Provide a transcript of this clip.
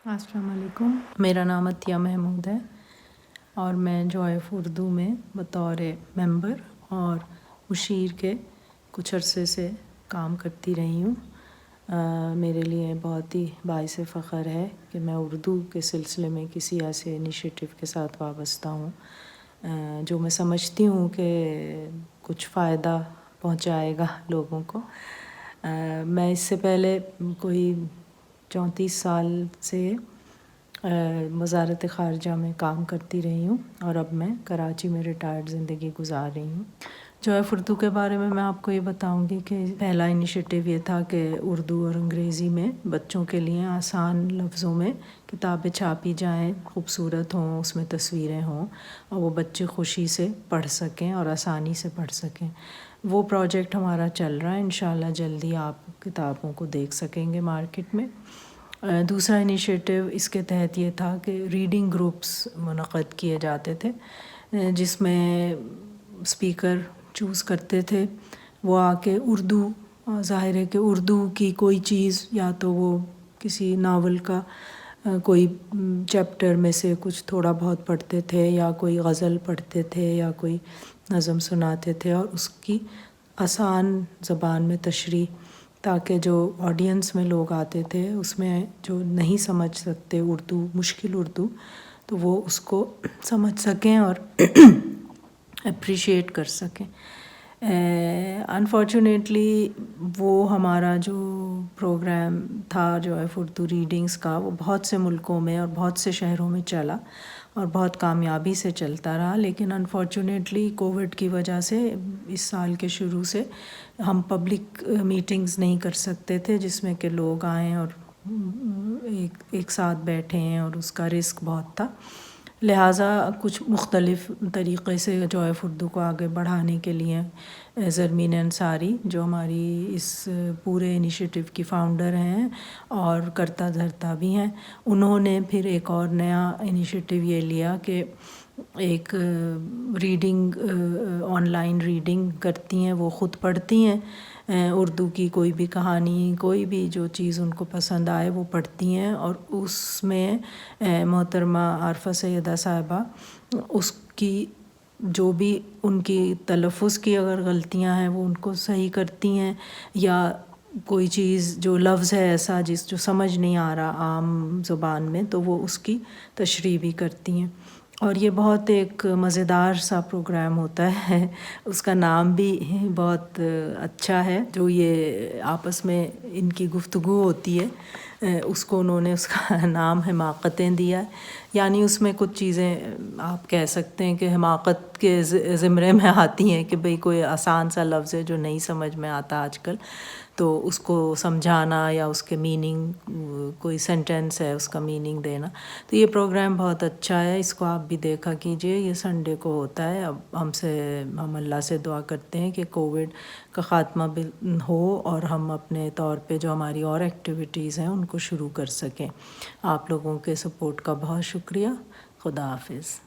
السلام علیکم، میرا نام عطیہ محمود ہے اور میں جوائے آف اردو میں بطور ممبر اور مشیر کے کچھ عرصے سے کام کرتی رہی ہوں۔ میرے لیے بہت ہی باعث فخر ہے کہ میں اردو کے سلسلے میں کسی ایسے انیشیٹو کے ساتھ وابستہ ہوں جو میں سمجھتی ہوں کہ کچھ فائدہ پہنچائے گا لوگوں کو۔ میں اس سے پہلے کوئی 34 سال سے وزارت خارجہ میں کام کرتی رہی ہوں اور اب میں کراچی میں ریٹائرڈ زندگی گزار رہی ہوں۔ جوائے آف اردو کے بارے میں آپ کو یہ بتاؤں گی کہ پہلا انیشیٹو یہ تھا کہ اردو اور انگریزی میں بچوں کے لیے آسان لفظوں میں کتابیں چھاپی جائیں، خوبصورت ہوں، اس میں تصویریں ہوں اور وہ بچے خوشی سے پڑھ سکیں اور آسانی سے پڑھ سکیں۔ وہ پروجیکٹ ہمارا چل رہا ہے، انشاءاللہ جلدی آپ کتابوں کو دیکھ سکیں گے مارکیٹ میں۔ دوسرا انیشیٹو اس کے تحت یہ تھا کہ ریڈنگ گروپس منعقد کیے جاتے تھے جس میں اسپیکر چوز کرتے تھے، وہ آ کے اردو، ظاہر ہے کہ اردو کی کوئی چیز، یا تو وہ کسی ناول کا کوئی چیپٹر میں سے کچھ تھوڑا بہت پڑھتے تھے، یا کوئی غزل پڑھتے تھے، یا کوئی نظم سناتے تھے، اور اس کی آسان زبان میں تشریح، تاکہ جو آڈینس میں لوگ آتے تھے اس میں جو نہیں سمجھ سکتے اردو، مشکل اردو، تو وہ اس کو سمجھ سکیں اور اپریشیٹ کر سکیں۔ انفارچونیٹلی وہ ہمارا جو پروگرام تھا جوائے آف اردو ریڈنگس کا، وہ بہت سے ملکوں میں اور بہت سے شہروں میں چلا اور بہت کامیابی سے چلتا رہا، لیکن انفارچونیٹلی کووڈ کی وجہ سے اس سال کے شروع سے ہم پبلک میٹنگز نہیں کر سکتے تھے جس میں کہ لوگ آئیں اور ایک ساتھ بیٹھیں، اور اس کا رسک بہت تھا۔ لہٰذا کچھ مختلف طریقے سے جوائے آف اردو کو آگے بڑھانے کے لیے زرمین انصاری، جو ہماری اس پورے انیشیٹو کی فاؤنڈر ہیں اور کرتا دھرتا بھی ہیں، انہوں نے پھر ایک اور نیا انیشیٹو یہ لیا کہ ایک ریڈنگ، آن لائن ریڈنگ کرتی ہیں، وہ خود پڑھتی ہیں اردو کی کوئی بھی کہانی، کوئی بھی جو چیز ان کو پسند آئے وہ پڑھتی ہیں، اور اس میں محترمہ عارفہ سیدہ صاحبہ اس کی جو بھی ان کی تلفظ کی اگر غلطیاں ہیں وہ ان کو صحیح کرتی ہیں، یا کوئی چیز جو لفظ ہے ایسا جو سمجھ نہیں آ رہا عام زبان میں، تو وہ اس کی تشریح بھی کرتی ہیں۔ اور یہ بہت ایک مزیدار سا پروگرام ہوتا ہے، اس کا نام بھی بہت اچھا ہے، جو یہ آپس میں ان کی گفتگو ہوتی ہے، اس کو انہوں نے اس کا نام حماقتیں دیا ہے۔ یعنی اس میں کچھ چیزیں آپ کہہ سکتے ہیں کہ حماقت کے زمرے میں آتی ہیں، کہ بھئی کوئی آسان سا لفظ ہے جو نہیں سمجھ میں آتا آج کل، تو اس کو سمجھانا یا اس کے میننگ، کوئی سینٹینس ہے اس کا میننگ دینا۔ تو یہ پروگرام بہت اچھا ہے، اس کو آپ بھی دیکھا کیجئے، یہ سنڈے کو ہوتا ہے۔ اب ہم اللہ سے دعا کرتے ہیں کہ کووڈ کا خاتمہ ہو اور ہم اپنے طور پہ جو ہماری اور ایکٹیویٹیز ہیں ان کو شروع کر سکیں۔ آپ لوگوں کے سپورٹ کا بہت شکریہ۔ خدا حافظ۔